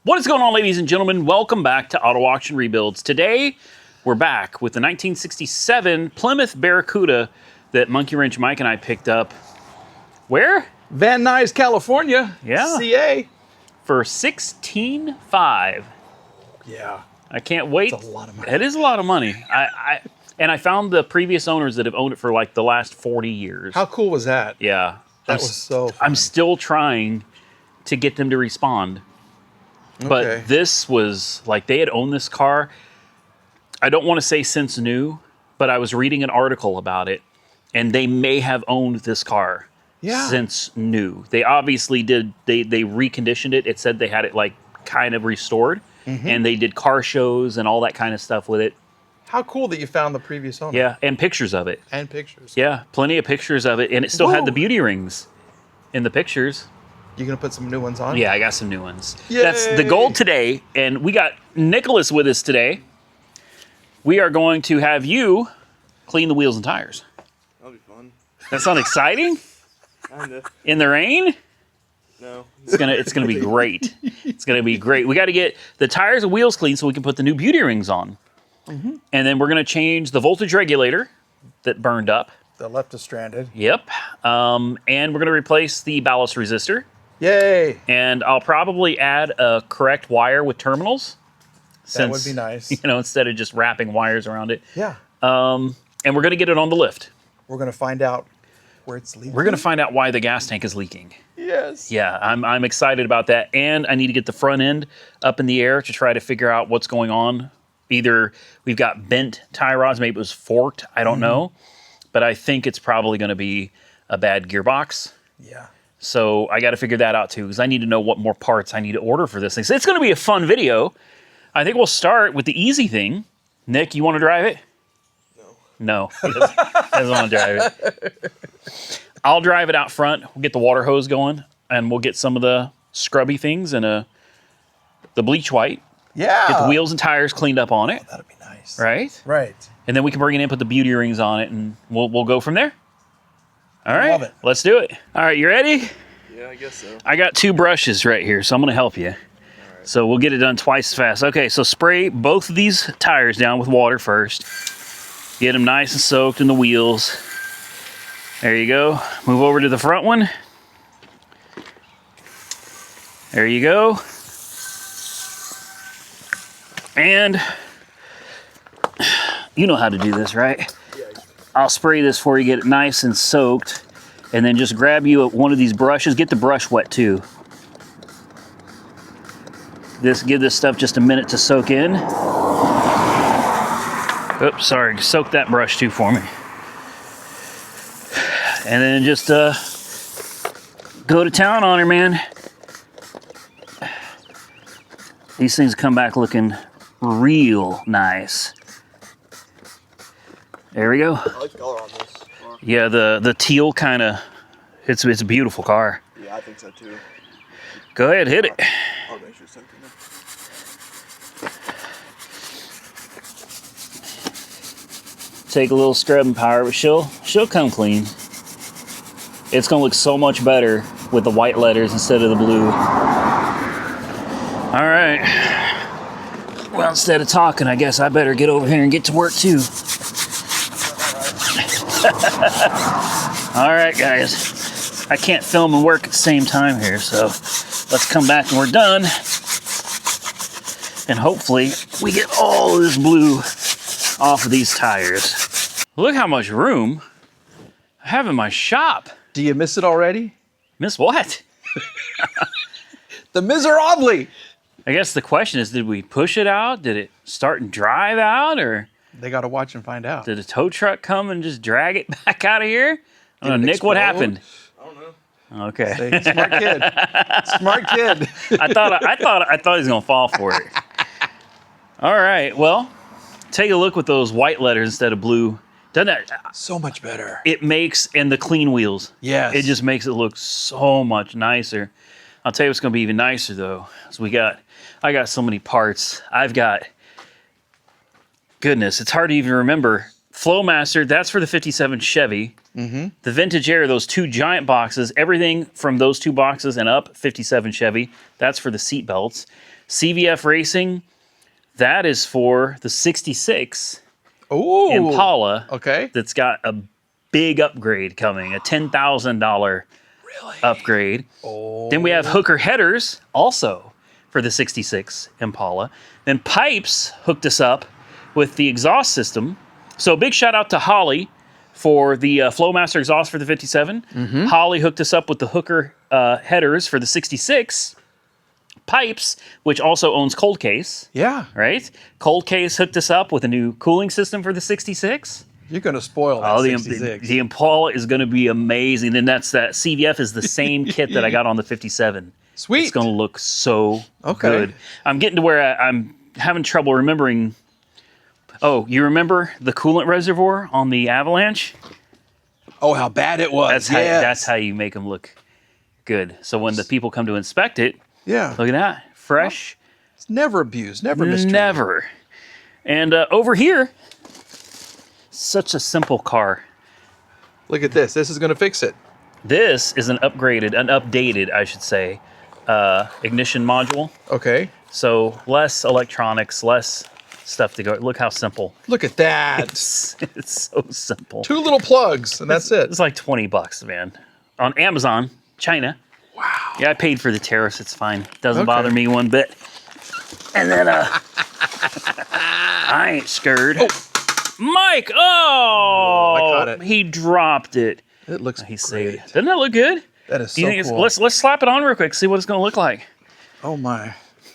What is going on, ladies and gentlemen? Welcome back to Auto Auction Rebuilds. Today, we're back with the 1967 Plymouth Barracuda that Monkey Wrench Mike and I picked up. Where? Van Nuys, California. Yeah. CA. For $16,500. Yeah. I can't wait. That's a lot of money. It is a lot of money. And I found the previous owners that have owned it for like the last 40 years. How cool was that? Yeah. That was so fun. I'm still trying to get them to respond. But Okay. this was like they had owned this car. I don't want to say since new, but I was reading an article about it, and they may have owned this car since new. They obviously did. They reconditioned it. It said they had it like kind of restored, and they did car shows and all that kind of stuff with it. How cool that you found the previous owner. Yeah, and pictures of it. And pictures. Yeah, plenty of pictures of it, and it still had the Woo! beauty rings in the pictures. You gonna put some new ones on? Yeah, I got some new ones. Yay! That's the goal today, and we got Nicholas with us today. We are going to have you clean the wheels and tires. That'll be fun. That sound exciting? Kinda. In the rain? No. It's gonna be great. It's gonna be great. We got to get the tires and wheels clean so we can put the new beauty rings on, and then we're gonna change the voltage regulator that burned up. The left is stranded. Yep, and we're gonna replace the ballast resistor. Yay! And I'll probably add a correct wire with terminals. That would be nice. You know, instead of just wrapping wires around it. Yeah. And we're going to get it on the lift. We're gonna find out where it's leaking. We're going to find out why the gas tank is leaking. Yes. Yeah, I'm excited about that. And I need to get the front end up in the air to try to figure out what's going on. Either we've got bent tie rods, maybe it was forked, I don't know. But I think it's probably going to be a bad gearbox. Yeah. So I got to figure that out too, because I need to know what more parts I need to order for this thing. So it's going to be a fun video. I think we'll start with the easy thing. Nick, you want to drive it? No. No, he doesn't want to drive it. I'll drive it out front. We'll get the water hose going, and we'll get some of the scrubby things and the bleach white. Yeah. Get the wheels and tires cleaned up on it. That'd be nice. Right? Right. And then we can bring it in, put the beauty rings on it, and we'll go from there. All right, Love it. let's do it. All right, you ready? Yeah, I guess so. I got 2 brushes right here, so I'm going to help you. So we'll get it done twice as fast. Okay, so spray both of these tires down with water first. Get them nice and soaked in the wheels. There you go. Move over to the front one. There you go. And you know how to do this, right? I'll spray this before you get it nice and soaked, and then just grab you one of these brushes. Get the brush wet too. Give this stuff just a minute to soak in. Oops, sorry. Soak that brush too for me. And then just go to town on her, man. These things come back looking real nice. There we go. I like the color on this car. Yeah, the teal kind of, it's a beautiful car. Yeah, I think so too. Go ahead, hit it. I'll make sure it's soaked in there. Take a little scrubbing power, but she'll come clean. It's gonna look so much better with the white letters instead of the blue. All right. Well, instead of talking, I guess I better get over here and get to work too. All right, guys. I can't film and work at the same time here, so let's come back when we're done. And hopefully we get all of this blue off of these tires. Look how much room I have in my shop. Do you miss it already? Miss what? The miserably. I guess the question is, did we push it out? Did it start and drive out? Or They got to watch and find out. did a tow truck come and just drag it back out of here? I don't know, Did it Nick, what explode? happened? I don't know. Okay. Say, smart kid. Smart kid. I thought he was gonna fall for it. All right, well, take a look with those white letters instead of blue. Doesn't that? So much better. It makes, and the clean wheels. Yes. It just makes it look so much nicer. I'll tell you what's gonna be even nicer though. Is I got so many parts. I've got, goodness, it's hard to even remember Flowmaster, that's for the 57 Chevy. The Vintage Air, those two giant boxes, everything from those two boxes and up, 57 Chevy, that's for the seat belts. CVF Racing, that is for the 66 Ooh. Impala. Okay. That's got a big upgrade coming, a $10,000 upgrade. Oh. Then we have hooker headers, also for the 66 Impala. Then Pipes hooked us up with the exhaust system. So big shout out to Holly for the Flowmaster exhaust for the 57. Holly hooked us up with the hooker headers for the 66. Pipes, which also owns Cold Case, Yeah. right? Cold Case hooked us up with a new cooling system for the 66. You're going to spoil that Oh, the 66. Impala is going to be amazing. And that CVF is the same kit that I got on the 57. Sweet. It's going to look so Okay. good. I'm getting to where I'm having trouble remembering. Oh, you remember the coolant reservoir on the Avalanche? Oh, how bad it was. That's how you make them look good. So when the people come to inspect it, Yeah. look at that. Fresh. It's never abused, never mistreated. Never. And over here, such a simple car. Look at this. This is going to fix it. This is an updated, I should say, ignition module. Okay. So less electronics, less stuff to go. Look how simple. Look at that. It's so simple. 2 little plugs, and that's it. It's like $20, man. On Amazon, China. Wow. Yeah, I paid for the tariffs. It's fine. Doesn't Okay. bother me one bit. And then, I ain't scared. Oh. Mike! Oh! I caught it. He dropped it. It looks He great. saved it. Doesn't that look good? That is Do you so think cool. let's slap it on real quick, see what it's going to look like. Oh, my.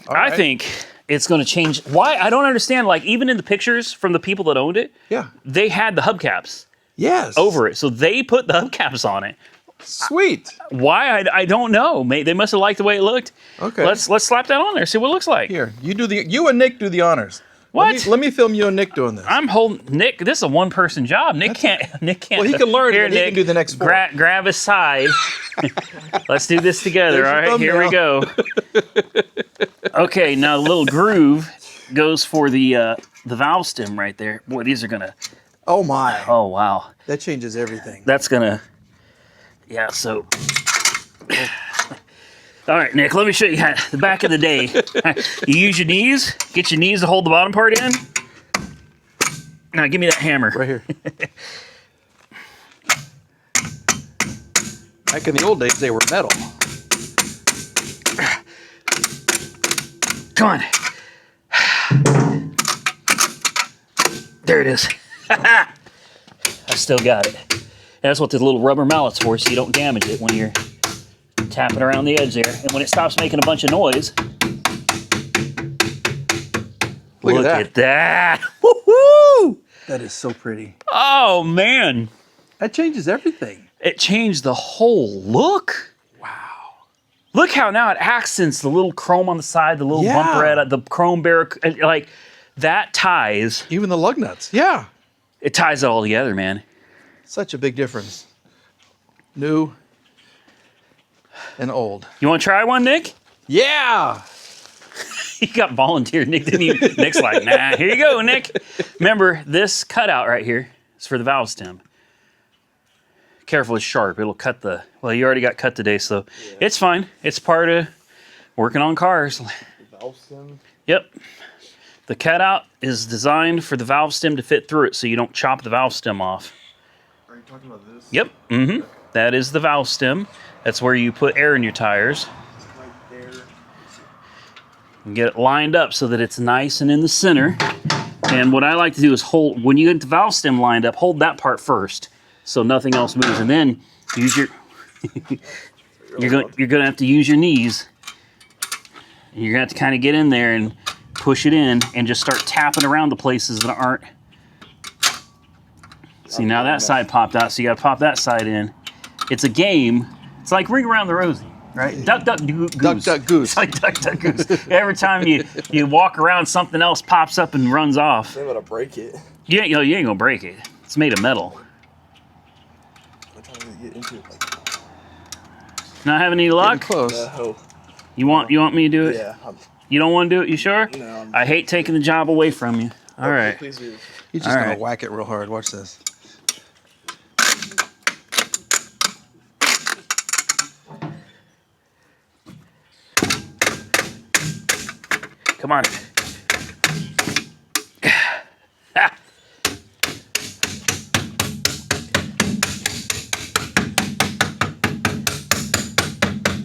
All I right. think it's going to change. Why? I don't understand. Like, even in the pictures from the people that owned it, Yeah. they had the hubcaps Yes. over it. So they put the hubcaps on it. Sweet. Why? I don't know. They must have liked the way it looked. Okay. Let's slap that on there, see what it looks like. Here, you and Nick do the honors. What? Let me film you and Nick doing this. I'm holding Nick. This is a one-person job. Nick can't. Well, he can learn it, Here, and he Nick, can do the next 4. grab his side. Let's do this together. There's All your right, here we go. Okay, now the little groove goes for the valve stem right there. Boy, these are gonna. Oh my. Oh wow, That changes everything. that's gonna. Yeah. So. All right, Nick, let me show you how, the back of the day. You use your knees, get your knees to hold the bottom part in. Now, give me that hammer. Right here. Back in the old days, they were metal. Come on. There it is. I still got it. That's what the little rubber mallet's for, so you don't damage it when you're tapping around the edge there. And when it stops making a bunch of noise, look at that. Woo-hoo! That is so pretty. Oh, man. That changes everything. It changed the whole look. Wow. Look how now it accents the little chrome on the side, the little Yeah. bumper at the chrome barracuda. Like, that ties, Even the lug nuts. Yeah. it ties it all together, man. Such a big difference. New and old. You want to try one, Nick? Yeah. He got volunteered. Nick didn't even. Nick's like, nah, here you go, Nick. Remember, this cutout right here is for the valve stem. Careful, it's sharp. It'll cut the. Well, you already got cut today, so it's fine. It's part of working on cars. Valve stem. Yep. The cutout is designed for the valve stem to fit through it, so you don't chop the valve stem off. Are you talking about this? Yep. Mm-hmm. That is the valve stem. That's where you put air in your tires. Right there. And get it lined up so that it's nice and in the center. And what I like to do is hold, when you get the valve stem lined up, hold that part first so nothing else moves. And then use your, you're gonna have to use your knees. And you're gonna have to kind of get in there and push it in and just start tapping around the places that aren't. See, now that side popped out, so you gotta pop that side in. It's a game. It's like Ring Around the Rosie, right? Duck, duck, goose. Duck, duck, goose. It's like duck, duck, goose. Every time you walk around, something else pops up and runs off. I'm gonna break it. You ain't gonna break it. It's made of metal. I'm trying to get into it. Not having any Getting luck? close. No. You want me to do it? Yeah. You don't want to do it? You sure? No. I hate taking the job away from you. All right. Please do. He's just All gonna right. whack it real hard. Watch this. Come on.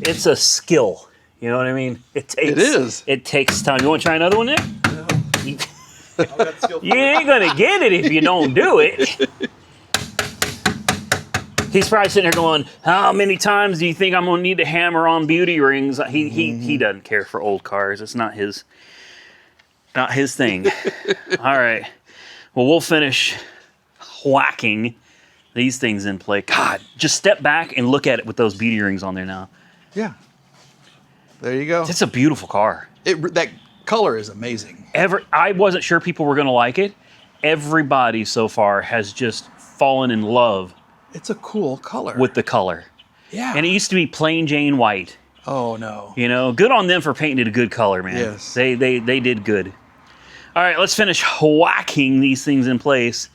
It's a skill. You know what I mean? It is. It takes time. You want to try another one, Nick? No. I've got skill for You ain't gonna get it if you don't do it. He's probably sitting there going, "How many times do you think I'm gonna need to hammer on beauty rings?" He doesn't care for old cars. It's not his thing. All right. Well, we'll finish whacking these things in play. God, just step back and look at it with those beauty rings on there now. Yeah. There you go. It's a beautiful car. That color is amazing. I wasn't sure people were gonna like it. Everybody so far has just fallen in love It's a cool color. with the color. Yeah. And it used to be plain Jane white. Oh no. You know, good on them for painting it a good color, man. Yes. They did good. All right, let's finish whacking these things in place,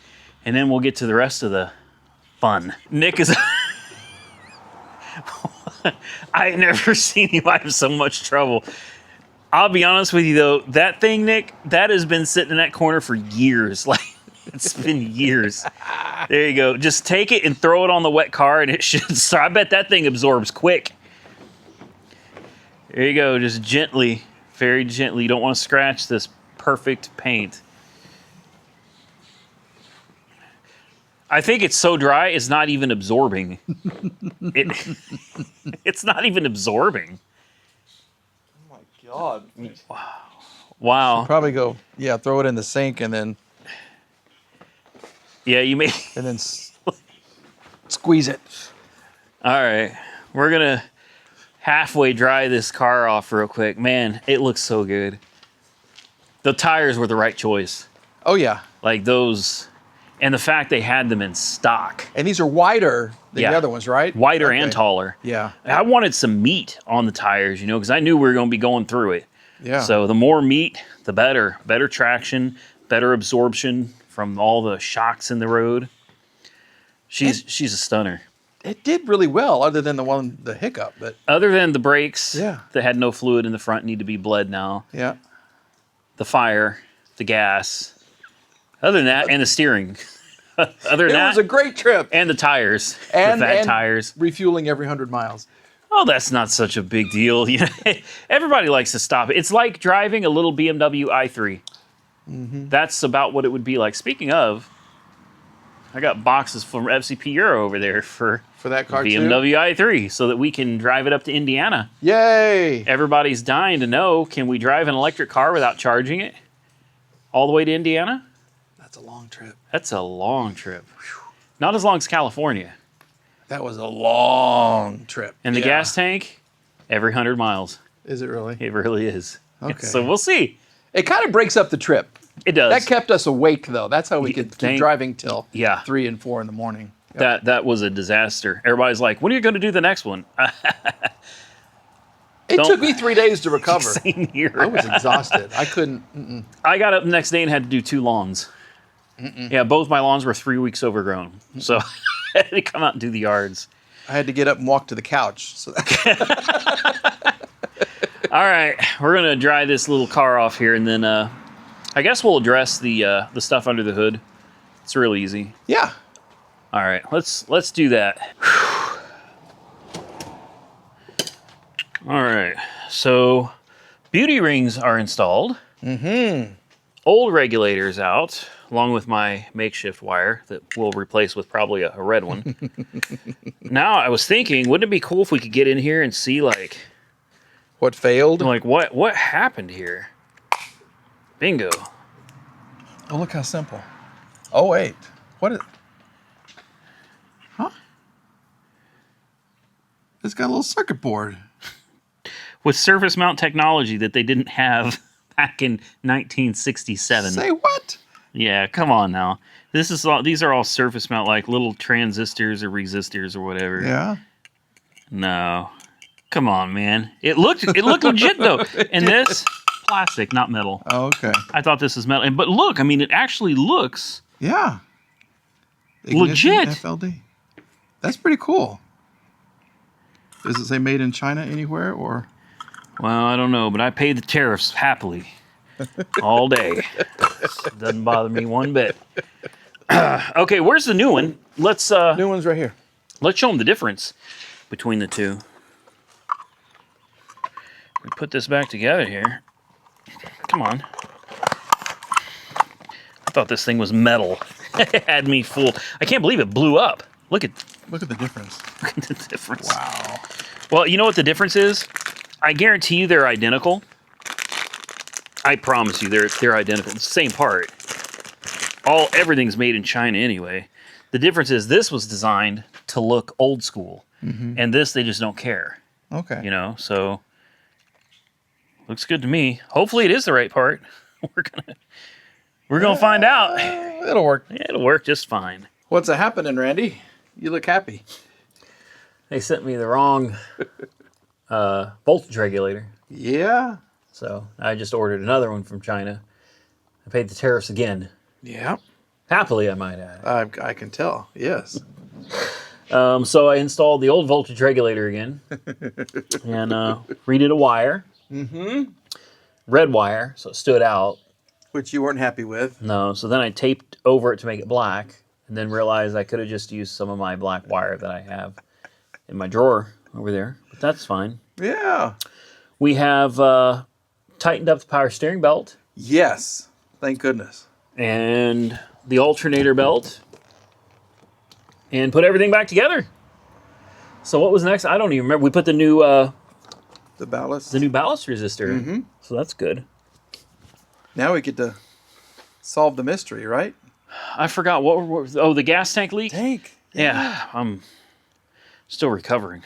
and then we'll get to the rest of the fun. Nick is... I ain't never seen you have so much trouble. I'll be honest with you, though. That thing, Nick, that has been sitting in that corner for years. Like, it's been years. There you go. Just take it and throw it on the wet car, and it should start. I bet that thing absorbs quick. There you go. Just gently, very gently. You don't want to scratch this perfect paint. I think it's so dry, it's not even absorbing. It's not even absorbing. Oh my god. Wow. Probably go. Yeah. Throw it in the sink and then And then squeeze it. All right. We're going to halfway dry this car off real quick. Man, it looks so good. The tires were the right choice. Oh yeah. Like those, and the fact they had them in stock. And these are wider than Yeah. the other ones, right? Wider Okay. and taller. Yeah. I wanted some meat on the tires, you know, because I knew we were going to be going through it. Yeah. So the more meat, the better. Better traction, better absorption from all the shocks in the road. She's a stunner. It did really well, other than the hiccup. But Other than the brakes Yeah. that had no fluid in the front, need to be bled now. yeah. The fire, the gas. Other than that, and the steering. Other than It that, was a great trip. and the tires, And the fat and tires. refueling every 100 miles. Oh, that's not such a big deal. You know, everybody likes to stop it. It's like driving a little BMW i3. That's about what it would be like. Speaking of, I got boxes from FCP Euro over there for For that car too. BMW i3 so that we can drive it up to Indiana. Yay! Everybody's dying to know, can we drive an electric car without charging it all the way to Indiana? That's a long trip. That's a long trip. Not as long as California. That was a long trip. And the Yeah. gas tank, every 100 miles. Is it really? It really is. Okay. So we'll see. It kind of breaks up the trip. It does. That kept us awake, though. That's how we could keep thank- driving till Yeah. 3 and 4 in the morning. Yep. That was a disaster. Everybody's like, when are you going to do the next one? It don't- took me 3 days to recover. Same here. I was exhausted. I couldn't. I got up the next day and had to do 2 lawns. Yeah, both my lawns were 3 weeks overgrown. So I had to come out and do the yards. I had to get up and walk to the couch. So All right, we're going to dry this little car off here, and then I guess we'll address the stuff under the hood. It's real easy. yeah. All right, let's do that. All right, so beauty rings are installed. Old regulator's out, along with my makeshift wire that we'll replace with probably a red one. Now, I was thinking, wouldn't it be cool if we could get in here and see like What failed? what happened here? Bingo. Oh, look how simple. Oh, wait. What is... Huh? It's got a little circuit board. With surface mount technology that they didn't have back in 1967. Say what? Yeah, come on now. These are all surface mount, like little transistors or resistors or whatever. Yeah. No. Come on, man. It looked legit though. And this plastic, not metal. Oh, okay. I thought this was metal. But look, I mean, it actually looks Yeah. Ignition, legit. FLD. That's pretty cool. Does it say made in China anywhere or? Well, I don't know, but I paid the tariffs happily all day. Doesn't bother me one bit. Okay, where's the new one? Let's New one's right here. let's show them the difference between the two. We put this back together here. Come on. I thought this thing was metal. It had me fooled. I can't believe it blew up. Look at Look at the difference. the difference. Wow. Well, you know what the difference is? I guarantee you they're identical. I promise you they're identical. It's the same part. Everything's made in China anyway. The difference is this was designed to look old school. And this they just don't care. Okay. You know, so looks good to me. Hopefully it is the right part. We're gonna find out. It'll work. Yeah, it'll work just fine. What's happening, Randy? You look happy. They sent me the wrong voltage regulator. Yeah. So I just ordered another one from China. I paid the tariffs again. Yeah. Happily, I might add. I can tell. Yes. So I installed the old voltage regulator again. And redid a wire. Red wire, so it stood out. Which you weren't happy with. No, so then I taped over it to make it black. And then realized I could have just used some of my black wire that I have in my drawer over there. But that's fine. Yeah. We have tightened up the power steering belt. Yes. Thank goodness. And the alternator belt. And put everything back together. So what was next? I don't even remember. We put the new ballast. the new ballast resistor. So that's good. Now we get to solve the mystery, right? I forgot the gas tank leak. Tank. Yeah, I'm still recovering.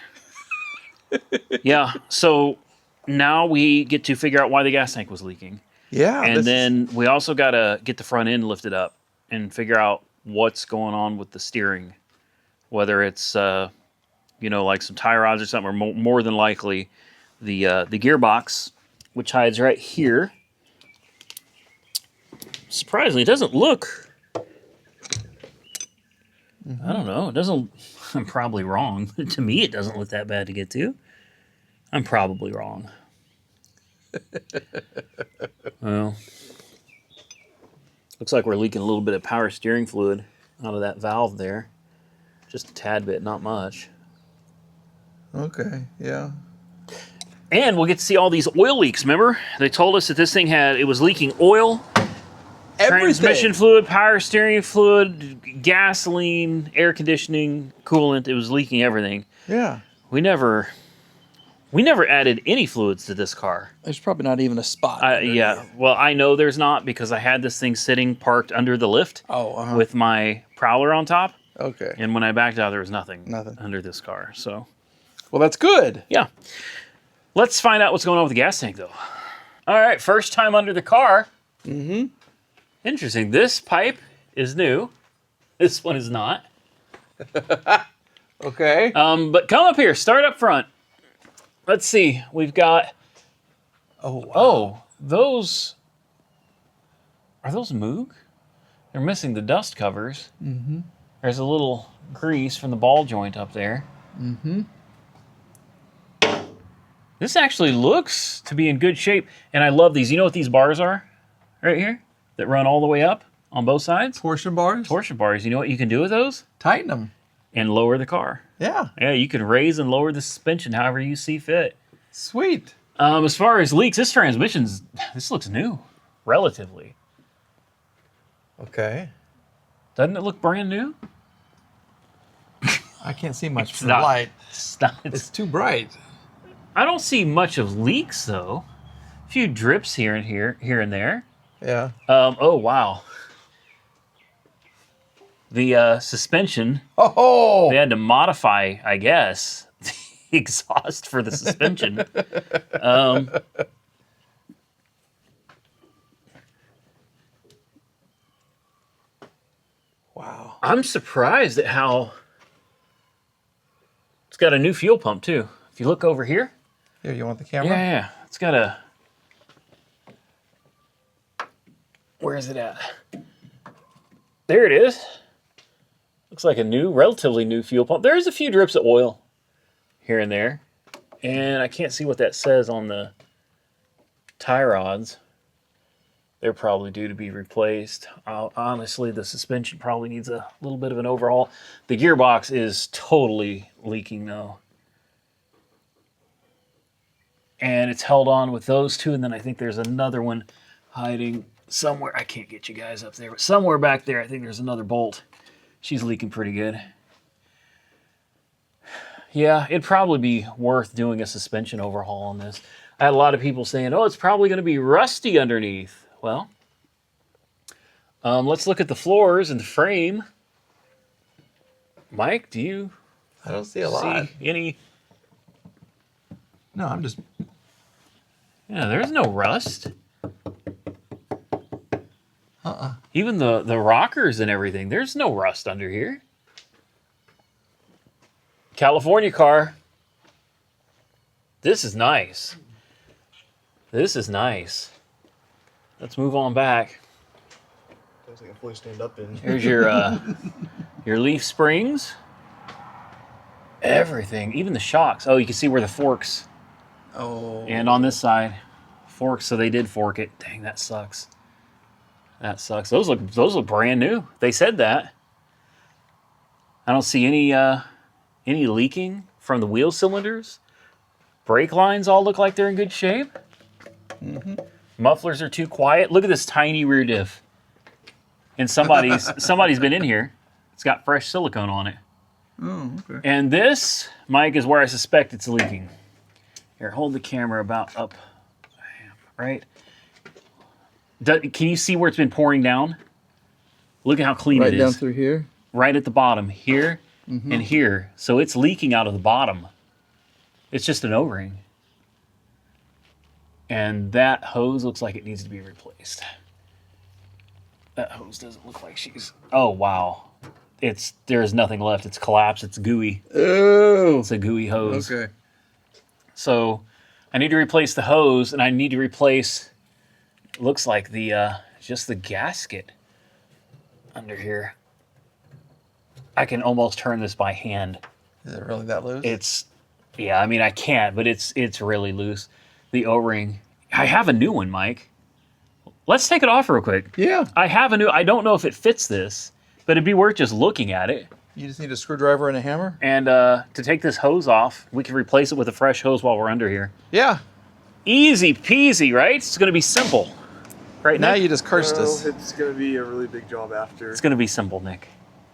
Yeah, so now we get to figure out why the gas tank was leaking. Yeah. And then we also got to get the front end lifted up and figure out what's going on with the steering. Whether it's, like some tie rods or something, or more than likely the gearbox, which hides right here. Surprisingly, it doesn't look... I don't know. It doesn't... I'm probably wrong. To me, it doesn't look that bad to get to. I'm probably wrong. Well, looks like we're leaking a little bit of power steering fluid out of that valve there. Just a tad bit, not much. Okay, yeah. And we'll get to see all these oil leaks, remember? They told us that this thing it was leaking oil, transmission fluid, power steering fluid, gasoline, air conditioning, coolant. It was leaking everything. Yeah. We never added any fluids to this car. There's probably not even a spot. Yeah. Well, I know there's not because I had this thing sitting parked under the lift with my Prowler on top. Okay. And when I backed out, there was nothing Nothing. under this car. So, Well, that's good. yeah. Let's find out what's going on with the gas tank, though. All right, first time under the car. Interesting. This pipe is new. This one is not. Okay. But come up here. Start up front. Let's see. We've got... Oh, wow. Oh, those... Are those Moog? They're missing the dust covers. There's a little grease from the ball joint up there. This actually looks to be in good shape. And I love these. You know what these bars are? Right here? That run all the way up on both sides? Torsion bars? Torsion bars. You know what you can do with those? Tighten them. And lower the car. Yeah. Yeah, you can raise and lower the suspension however you see fit. Sweet. As far as leaks, this looks new, relatively. Okay. Doesn't it look brand new? I can't see much from not. the light. It's It's too bright. I don't see much of leaks though. A few drips here and there. Yeah. Oh wow. The suspension. Oh. They had to modify, I guess, the exhaust for the suspension. Wow. I'm surprised at how it's got a new fuel pump too. If you look over here. Here, you want the camera? Yeah. It's got a Where is it at? There it is. Looks like a new, relatively new fuel pump. There's a few drips of oil here and there. And I can't see what that says on the tie rods. They're probably due to be replaced. Honestly, the suspension probably needs a little bit of an overhaul. The gearbox is totally leaking though. And it's held on with those two, and then I think there's another one hiding somewhere. I can't get you guys up there, but somewhere back there I think there's another bolt. She's leaking pretty good. Yeah, it'd probably be worth doing a suspension overhaul on this. I had a lot of people saying, oh, it's probably going to be rusty underneath. Well, let's look at the floors and the frame. Mike, do you I don't see a lot. see any? No, I'm just. Yeah, there's no rust. Even the rockers and everything, there's no rust under here. California car. This is nice. This is nice. Let's move on back. Looks like I can fully stand up in. Here's your leaf springs. Everything, even the shocks. Oh, you can see where the forks. Oh. And on this side, forks. So they did fork it. Dang, that sucks. That sucks. Those look brand new. They said that. I don't see any leaking from the wheel cylinders. Brake lines all look like they're in good shape. Mm-hmm. Mufflers are too quiet. Look at this tiny rear diff. And somebody's been in here. It's got fresh silicone on it. Oh, okay. And this, Mike, is where I suspect it's leaking. Here, hold the camera about up. Right? Can you see where it's been pouring down? Look at how clean it is. Right down through here? Right at the bottom, here and here. So it's leaking out of the bottom. It's just an O-ring. And that hose looks like it needs to be replaced. That hose doesn't look like she's... Oh, wow. There's nothing left. It's collapsed. It's gooey. Oh. It's a gooey hose. Okay. So I need to replace the hose, and I need to replace... Looks like just the gasket under here. I can almost turn this by hand. Is it really that loose? Yeah, I mean, I can't, but it's really loose. The O-ring. I have a new one, Mike. Let's take it off real quick. Yeah. I don't know if it fits this, but it'd be worth just looking at it. You just need a screwdriver and a hammer? And to take this hose off, we can replace it with a fresh hose while we're under here. Yeah. Easy peasy, right? It's going to be simple. Right, Now Nick? you just cursed us. It's going to be a really big job after. It's going to be simple, Nick.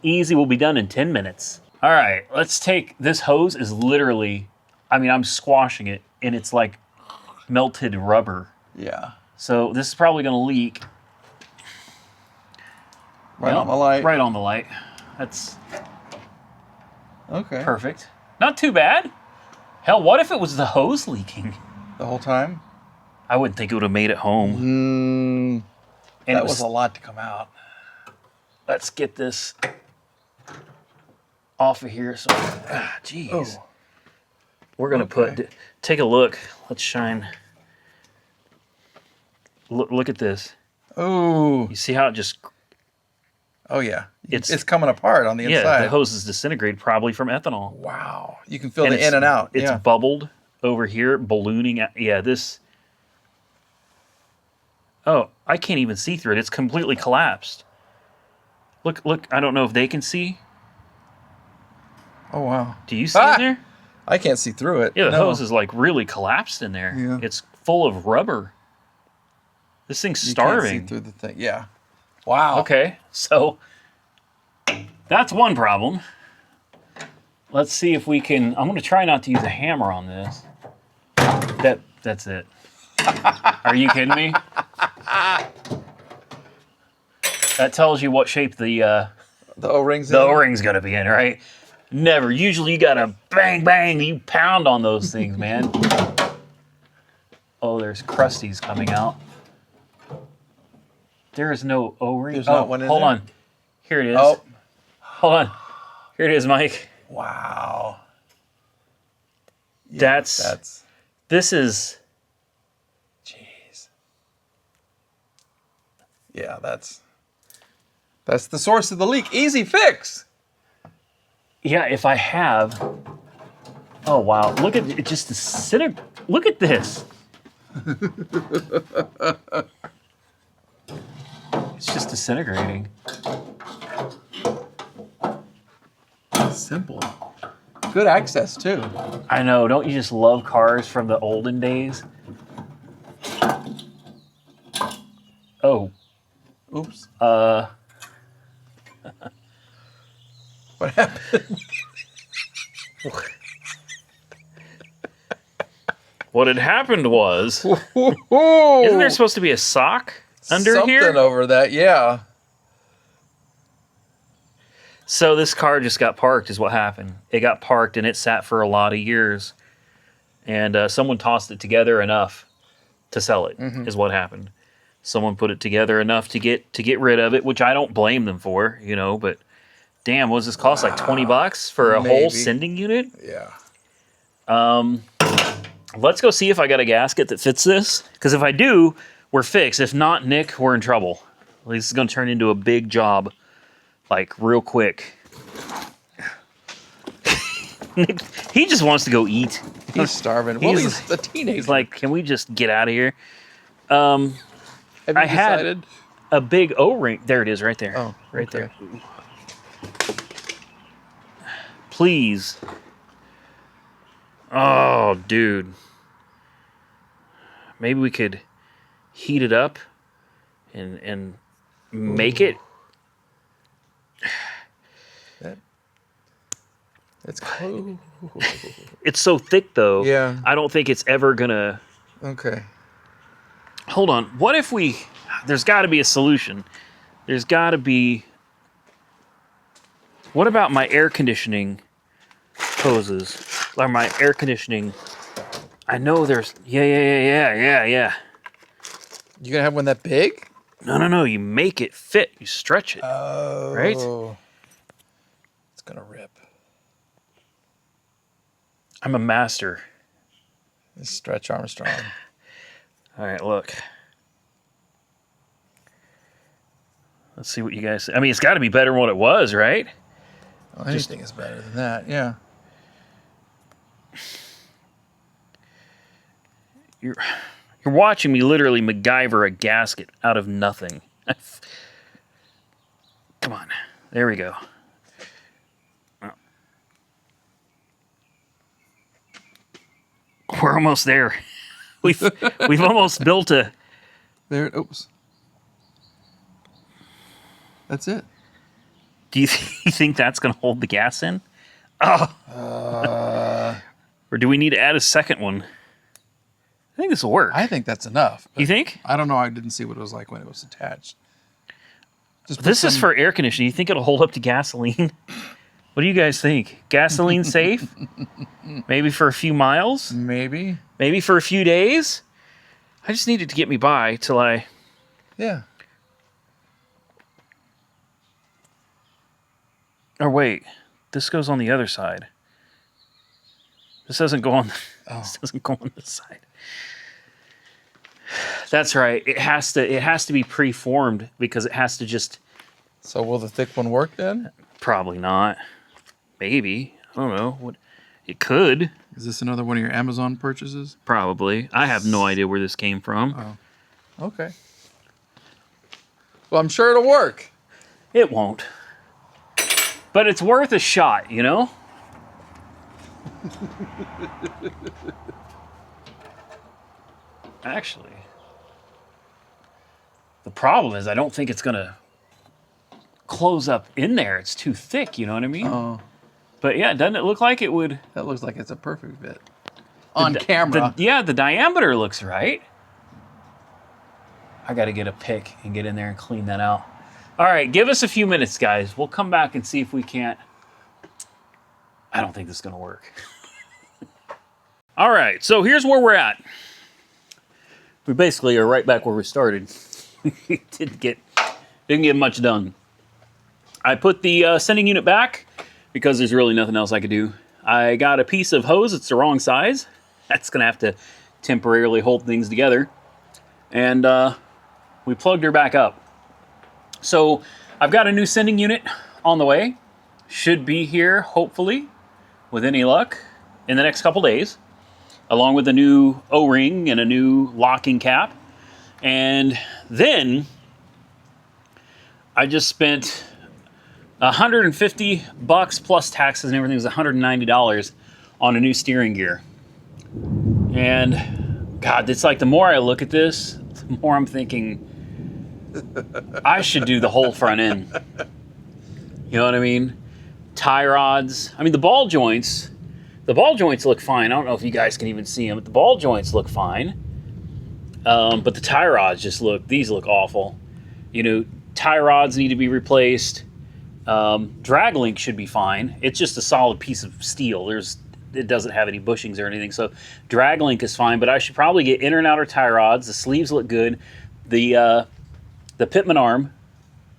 Easy will be done in 10 minutes. All right, let's take... This hose is literally... I mean, I'm squashing it, and it's like melted rubber. Yeah. So this is probably going to leak. Right on the light. Right on the light. That's Okay. perfect. Not too bad. Hell, what if it was the hose leaking? The whole time? I wouldn't think it would have made it home. And That was a lot to come out. Let's get this off of here. So, jeez. Oh. We're going to take a look. Let's shine. Look at this. Oh. You see how it just... Oh, yeah. It's coming apart on the Yeah, inside. the hose is disintegrated probably from ethanol. Wow. You can feel And the in and out. It's Yeah. bubbled over here, ballooning. Yeah, this... Oh, I can't even see through it. It's completely collapsed. Look, I don't know if they can see. Oh, wow. Do you see in there? I can't see through it. Yeah, the No. hose is like really collapsed in there. Yeah. It's full of rubber. This thing's You starving. can't see through the thing. Yeah. Wow. Okay, so that's one problem. Let's see if we can... I'm going to try not to use a hammer on this. That's it. Are you kidding me? That tells you what shape the O-rings O-ring's going to be in, right? Never. Usually you got to bang, bang, you pound on those things, man. Oh, there's crusties coming out. There is no O-ring. There's not one in hold there? on. Here it is. Oh. Hold on. Here it is, Mike. Wow. Yeah, This is... Jeez. Yeah, that's the source of the leak. Easy fix. Yeah, if I have... Oh, wow. Look at it, just disintegrate. Look at this. It's just disintegrating. Simple. Good access, too. I know. Don't you just love cars from the olden days? Oh. Oops. Uh... What happened? What had happened was... Isn't there supposed to be a sock under Something here? over that, yeah. So this car just got parked is what happened. It got parked and it sat for a lot of years. And someone tossed it together enough to sell it, is what happened. Someone put it together enough to get rid of it, which I don't blame them for, you know, but damn, what does this cost? Like $20 for a whole sending unit? Yeah. Let's go see if I got a gasket that fits this. Because if I do, we're fixed. If not, Nick, we're in trouble. This is going to turn into a big job, like real quick. Nick, he just wants to go eat. He's starving. Well, he's a teenager. He's like, can we just get out of here? Have you decided? Had a big O-ring. There it is, right there. Oh, right okay. there. Please. Oh, dude. Maybe we could heat it up and make it. It's cool. It's so thick, though. Yeah. I don't think it's ever gonna. Okay. Hold on. What if we? There's got to be a solution. There's got to be. What about my air conditioning hoses? Or my air conditioning? I know there's. Yeah. You gonna have one that big? No. You make it fit. You stretch it. Oh. Right? It's gonna rip. I'm a master. It's Stretch Armstrong. All right, look. Let's see what you guys say. I mean, it's got to be better than what it was, right? Well, anything is better than that, yeah. You're watching me literally MacGyver a gasket out of nothing. Come on. There we go. We're almost there. We've almost built a... There, oops. That's it. Do you think that's going to hold the gas in? Oh. Or do we need to add a second one? I think this will work. I think that's enough. You think? I don't know. I didn't see what it was like when it was attached. This is for air conditioning. You think it'll hold up to gasoline? What do you guys think? Gasoline safe? Maybe for a few miles? Maybe. Maybe for a few days? I just need it to get me by till I... Yeah. Or wait, this goes on the other side. This doesn't go on... This doesn't go on this side. That's right. It has to be preformed because it has to just... So will the thick one work then? Probably not. Maybe. I don't know. What? It could. Is this another one of your Amazon purchases? Probably. I have no idea where this came from. Oh. Okay. Well, I'm sure it'll work. It won't. But it's worth a shot, you know? Actually, the problem is I don't think it's going to close up in there. It's too thick, you know what I mean? Oh. But yeah, doesn't it look like it would? That looks like it's a perfect fit. On camera. The diameter looks right. I got to get a pick and get in there and clean that out. All right, give us a few minutes, guys. We'll come back and see if we can't. I don't think this is going to work. All right, so here's where we're at. We basically are right back where we started. didn't get much done. I put the sending unit back because there's really nothing else I could do. I got a piece of hose. It's the wrong size. That's going to have to temporarily hold things together. And we plugged her back up. So I've got a new sending unit on the way. Should be here, hopefully, with any luck, in the next couple days, along with a new O-ring and a new locking cap. And then I just spent $150 plus taxes and everything. It was $190 on a new steering gear. And God, it's like the more I look at this, the more I'm thinking I should do the whole front end. You know what I mean? Tie rods. I mean, the ball joints look fine. I don't know if you guys can even see them, but the ball joints look fine. But the tie rods these look awful. You know, tie rods need to be replaced. Drag link should be fine. It's just a solid piece of steel. It doesn't have any bushings or anything. So drag link is fine, but I should probably get inner and outer tie rods. The sleeves look good. The pitman arm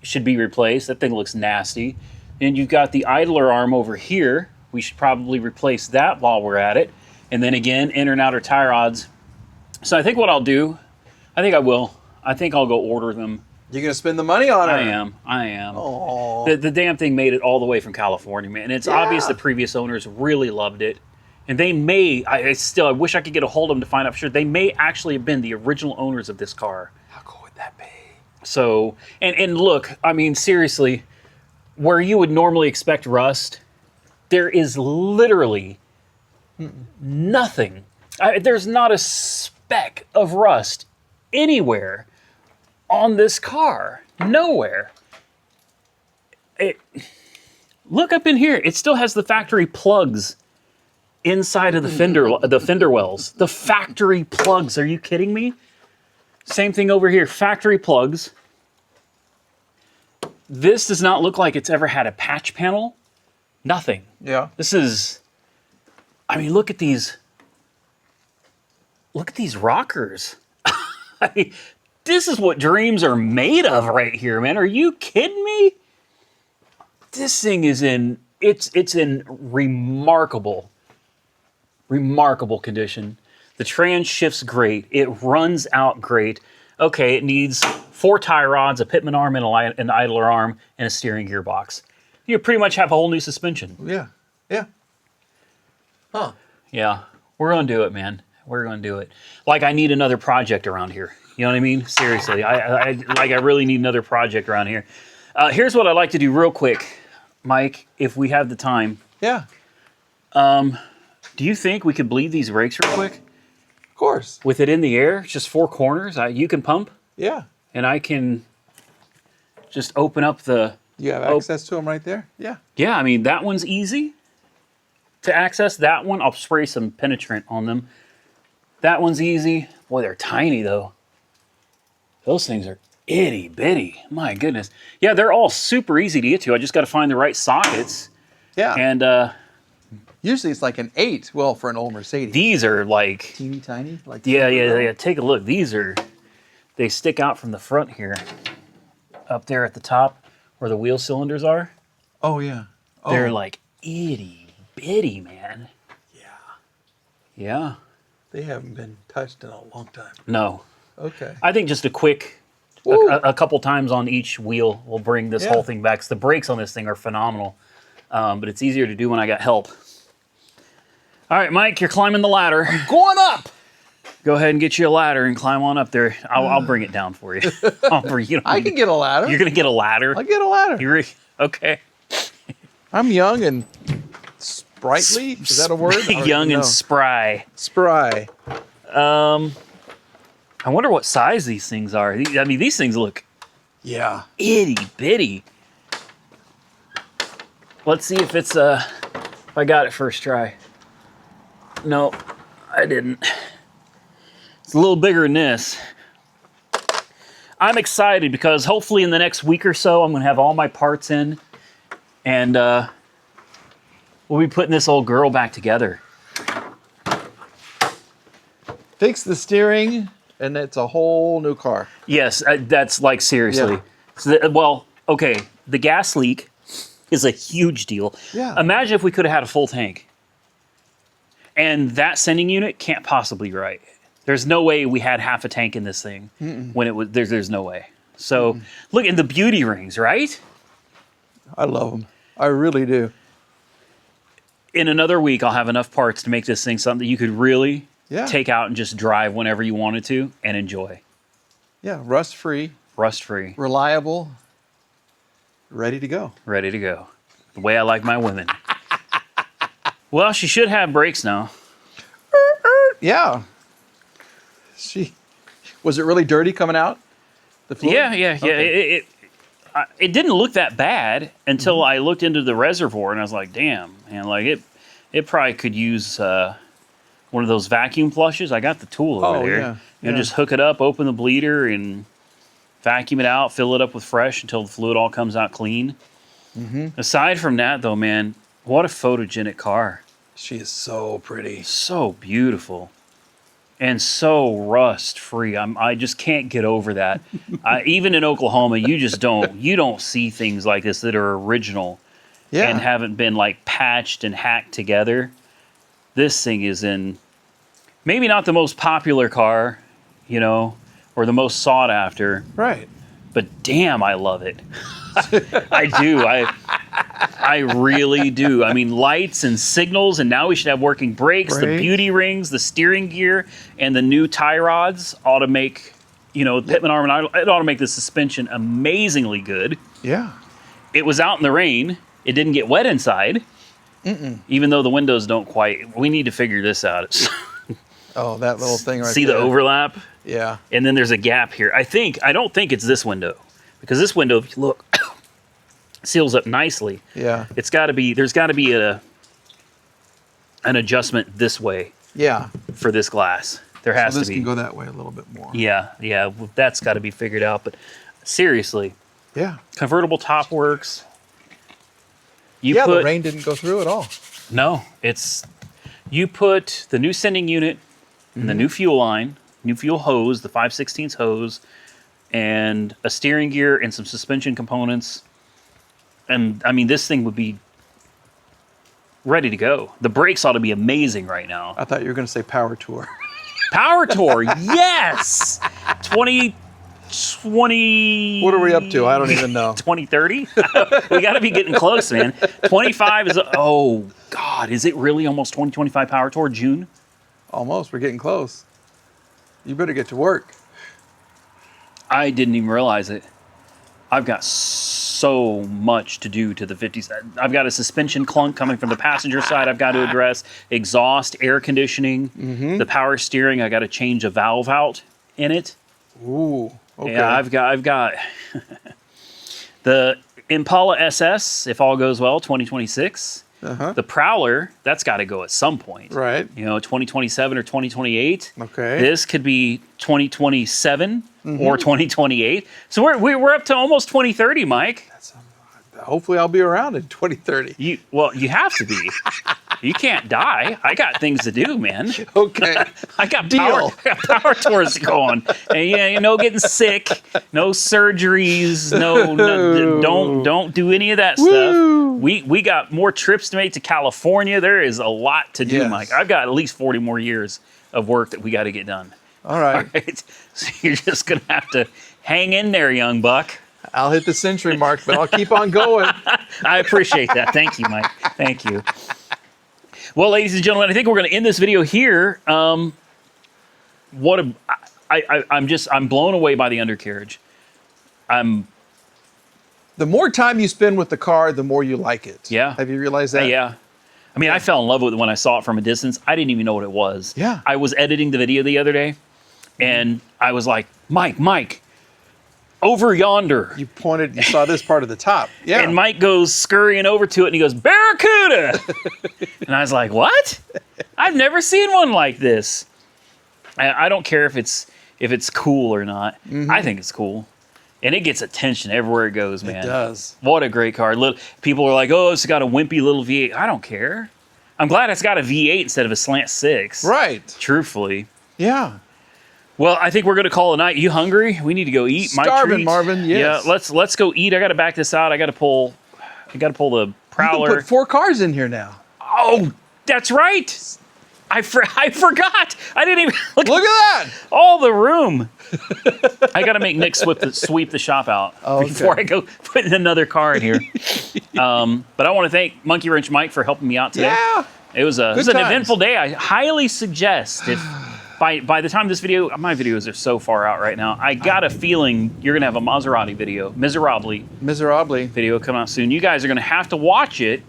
should be replaced. That thing looks nasty. And you've got the idler arm over here. We should probably replace that while we're at it. And then again, inner and outer tie rods. So I think what I'll do, I think I'll go order them. You're going to spend the money on it? I am. Oh. The damn thing made it all the way from California, man. And it's obvious the previous owners really loved it. And they may, I wish I could get a hold of them to find out for sure. They may actually have been the original owners of this car. How cool would that be? So, and look, I mean, seriously, where you would normally expect rust, there is literally nothing. There's not a speck of rust anywhere on this car. Nowhere. Look up in here. It still has the factory plugs inside of the fender wells. The factory plugs. Are you kidding me? Same thing over here. Factory plugs. This does not look like it's ever had a patch panel. Nothing. Yeah. This is, I mean, look at these. Look at these rockers. I mean, this is what dreams are made of right here, man. Are you kidding me? This thing is it's in remarkable condition. The trans shifts great. It runs out great. Okay, it needs 4 tie rods, a pitman arm, and an idler arm, and a steering gearbox. You pretty much have a whole new suspension. Yeah. Yeah. Huh. Yeah, we're gonna do it, man. We're gonna do it. Like I need another project around here. You know what I mean? Seriously, I really need another project around here. Here's what I'd like to do real quick, Mike, if we have the time. Yeah. Do you think we could bleed these brakes real quick? Of course. With it in the air, just 4 corners, you can pump, Yeah. and I can just open up the... You have access to them right there? Yeah. Yeah, I mean, that one's easy to access. That one, I'll spray some penetrant on them. That one's easy. Boy, they're tiny, though. Those things are itty bitty. My goodness. Yeah, they're all super easy to get to. I just got to find the right sockets. Yeah. And usually it's like an 8. Well, for an old Mercedes. these are like... Teeny tiny? Like Yeah. Take a look. They stick out from the front here. Up there at the top where the wheel cylinders are. Oh, yeah. Oh. They're like itty bitty, man. Yeah. Yeah. They haven't been touched in a long time. No. Okay. I think just a couple times on each wheel will bring this whole thing back. 'Cause the brakes on this thing are phenomenal. But it's easier to do when I got help. All right, Mike, you're climbing the ladder. Going up! Go ahead and get you a ladder and climb on up there. I'll bring it down for you. I can get a ladder. You're going to get a ladder? I'll get a ladder. Okay. I'm young and sprightly. Is that a word? Young and spry. Spry. I wonder what size these things are. I mean, these things look itty bitty. Let's see if it's if I got it first try. No, I didn't. It's a little bigger than this. I'm excited because hopefully in the next week or so I'm going to have all my parts in, and we'll be putting this old girl back together. Fix the steering, and it's a whole new car. Yes, that's like seriously. Yeah. So okay, the gas leak is a huge deal. Yeah. Imagine if we could have had a full tank. And that sending unit can't possibly be right. There's no way we had half a tank in this thing when it was. There's no way. So look at the beauty rings, right? I love them. I really do. In another week, I'll have enough parts to make this thing something that you could really Yeah. take out and just drive whenever you wanted to and enjoy. Yeah, rust-free, Rust-free, reliable, ready to go. ready to go. The way I like my women. Well, she should have brakes now. Yeah. Was it really dirty coming out? The fluid? Yeah. Okay. It didn't look that bad until I looked into the reservoir and I was like, damn, man, like it probably could use one of those vacuum flushes. I got the tool over there. Yeah. And just hook it up, open the bleeder, and vacuum it out, fill it up with fresh until the fluid all comes out clean. Aside from that, though, man, what a photogenic car. She is so pretty. So beautiful. And so rust-free. I just can't get over that. Even in Oklahoma, you don't see things like this that are original and haven't been like patched and hacked together. This thing is in maybe not the most popular car, or the most sought after. Right. But damn, I love it. I do. I really do. I mean, lights and signals, and now we should have working brakes, the beauty rings, the steering gear, and the new tie rods ought to make, Pittman Arm and it ought to make the suspension amazingly good. Yeah. It was out in the rain. It didn't get wet inside, even though the windows don't quite. We need to figure this out. Oh, that little thing right See there. the overlap? Yeah. And then there's a gap here. I don't think it's this window, because this window, if you look, seals up nicely. Yeah. There's got to be an adjustment this way. Yeah. For this glass. There has So this to be. can go that way a little bit more. Yeah. Well, that's got to be figured out. But seriously, Yeah. convertible top works. The rain didn't go through at all. No, you put the new sending unit and the new fuel line, new fuel hose, the 5/16 hose, and a steering gear and some suspension components. And I mean, this thing would be ready to go. The brakes ought to be amazing right now. I thought you were going to say Power Tour. Power Tour, yes! 2020. What are we up to? I don't even know. 2030? We got to be getting close, man. 25 is, oh, God, is it really almost 2025 Power Tour, June? Almost. We're getting close. You better get to work. I didn't even realize it. I've got so much to do to the 50s. I've got a suspension clunk coming from the passenger side I've got to address, exhaust, air conditioning, the power steering. I got to change a valve out in it. Ooh, okay. Yeah, I've got the Impala SS, if all goes well, 2026. The Prowler, that's got to go at some point. Right. 2027 or 2028. Okay. This could be 2027 or 2028. So we're up to almost 2030, Mike. Hopefully I'll be around in 2030. You have to be. You can't die. I got things to do, man. Okay. I got power tours going. And no getting sick, no surgeries, don't do any of that stuff. We got more trips to make to California. There is a lot to do, Mike. I've got at least 40 more years of work that we got to get done. All right. So you're just going to have to hang in there, young buck. I'll hit the century mark, but I'll keep on going. I appreciate that. Thank you, Mike. Thank you. Well, ladies and gentlemen, I think we're going to end this video here. I'm blown away by the undercarriage. The more time you spend with the car, the more you like it. Yeah. Have you realized that? Yeah. I mean, I fell in love with it when I saw it from a distance. I didn't even know what it was. Yeah. I was editing the video the other day, and I was like, Mike, over yonder. You saw this part of the top. Yeah. And Mike goes scurrying over to it, and he goes, Barracuda! And I was like, what? I've never seen one like this. I don't care if it's cool or not. I think it's cool. And it gets attention everywhere it goes, man. It does. What a great car. People are like, oh, it's got a wimpy little V8. I don't care. I'm glad it's got a V8 instead of a slant 6. Right. Truthfully. Yeah. Well, I think we're going to call it a night. You hungry? We need to go eat. Starving, Marvin. Yes. Yeah, let's go eat. I got to back this out. I got to pull the Prowler. You can put 4 cars in here now. Oh, that's right. I forgot. I didn't even Look at that. all the room. I got to make Nick sweep the shop out before I go put in another car in here. But I want to thank Monkey Wrench Mike for helping me out today. Yeah. It was an eventful day. I highly suggest if by the time this video, my videos are so far out right now. I got a feeling you're gonna have a Maserati video, Miserably video coming out soon. You guys are gonna have to watch it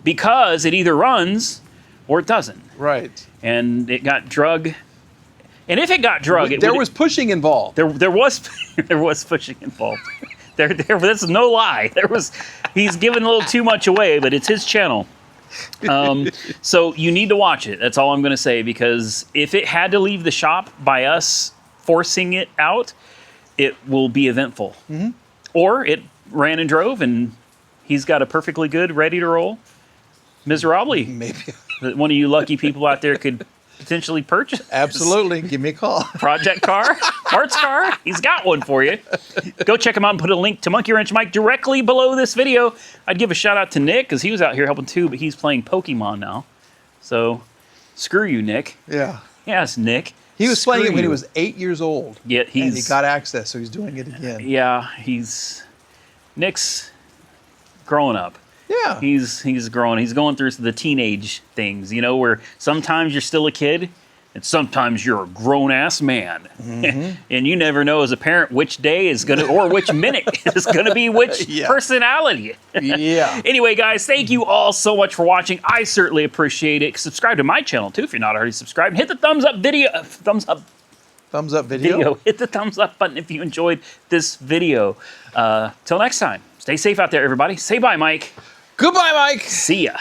because it either runs or it doesn't. Right. And it got drug. And if it got drug, There was pushing involved. there was pushing involved. That's no lie. He's giving a little too much away, but it's his channel. So you need to watch it. That's all I'm going to say, because if it had to leave the shop by us forcing it out, it will be eventful. Mm-hmm. Or it ran and drove, and he's got a perfectly good, ready to roll Miserably. Maybe. That one of you lucky people out there could potentially purchase. Absolutely. Give me a call. Project car, parts car. He's got one for you. Go check him out and put a link to Monkey Wrench Mike directly below this video. I'd give a shout out to Nick because he was out here helping too, but he's playing Pokemon now. So screw you, Nick. Yeah. Yes, Nick. He was playing it when he was 8 years old. Yeah, and he got access, so he's doing it again. Yeah, Nick's growing up. Yeah. He's growing. He's going through the teenage things, where sometimes you're still a kid and sometimes you're a grown-ass man. Mm-hmm. And you never know as a parent which day is going to, or which minute is going to be which personality. Yeah. Anyway, guys, thank you all so much for watching. I certainly appreciate it. Subscribe to my channel, too, if you're not already subscribed. Hit the thumbs up video. Thumbs up video. Hit the thumbs up button if you enjoyed this video. Till next time, stay safe out there, everybody. Say bye, Mike. Goodbye, Mike. See ya.